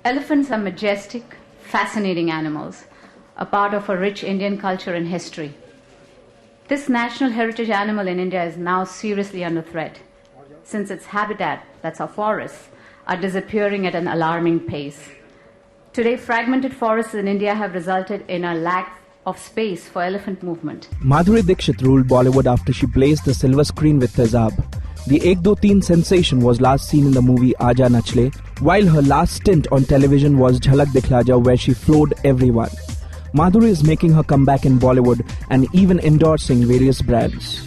Elephants are majestic, fascinating animals, a part of a rich Indian culture and history. This national heritage animal in India is now seriously under threat, since its habitat, that's our forests, are disappearing at an alarming pace. Today, fragmented forests in India have resulted in a lack of space for elephant movement. Madhuri Dixit ruled Bollywood after she blazed the silver screen with Tezab. The Ek Do Teen sensation was last seen in the movie Aaja Nachle, while her last stint on television was Jhalak Dikhla Ja, where she floored everyone. Madhuri is making her comeback in Bollywood and even endorsing various brands.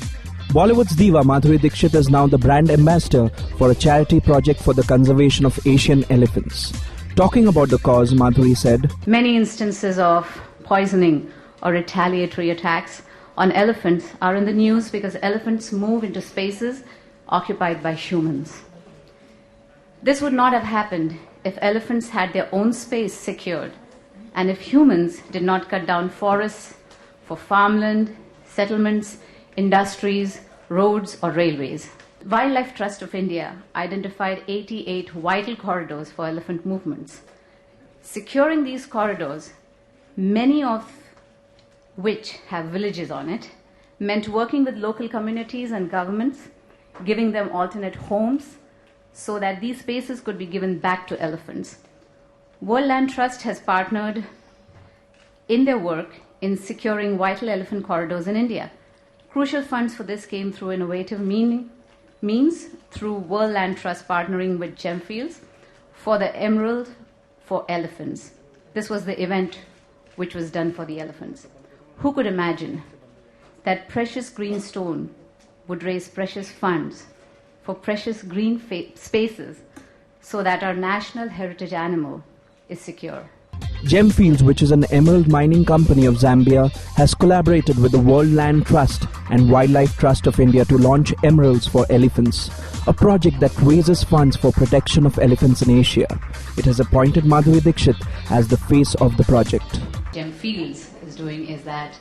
Bollywood's diva Madhuri Dixit is now the brand ambassador for a charity project for the conservation of Asian elephants. Talking about the cause, Madhuri said, Many instances of poisoning or retaliatory attacks on elephants are in the news because elephants move into spaces occupied by humans. This would not have happened if elephants had their own space secured and if humans did not cut down forests for farmland, settlements, industries, roads or railways. Wildlife Trust of India identified 88 vital corridors for elephant movements. Securing these corridors, many of which have villages on it, meant working with local communities and governments, giving them alternate homes so that these spaces could be given back to elephants. World Land Trust has partnered in their work in securing vital elephant corridors in India. Crucial funds for this came through innovative means through World Land Trust partnering with Gemfields for the Emerald for Elephants. This was the event which was done for the elephants. Who could imagine that precious green stone would raise precious funds for precious green spaces so that our national heritage animal is secure? Gemfields, which is an emerald mining company of Zambia, has collaborated with the World Land Trust and Wildlife Trust of India to launch Emeralds for Elephants, a project that raises funds for protection of elephants in Asia. It has appointed Madhuri Dixit as the face of the project. Gemfields is doing is that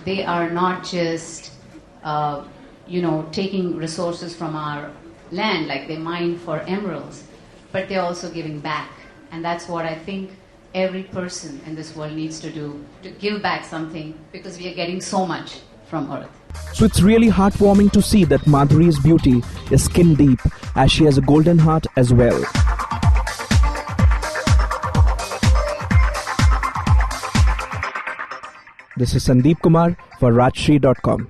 they are not just taking resources from our land, like they mine for emeralds, but they're also giving back. And that's what I think every person in this world needs to do, to give back something, because we are getting so much from Earth. So it's really heartwarming to see that Madhuri's beauty is skin deep, as she has a golden heart as well. This is Sandeep Kumar for Rajshri.com.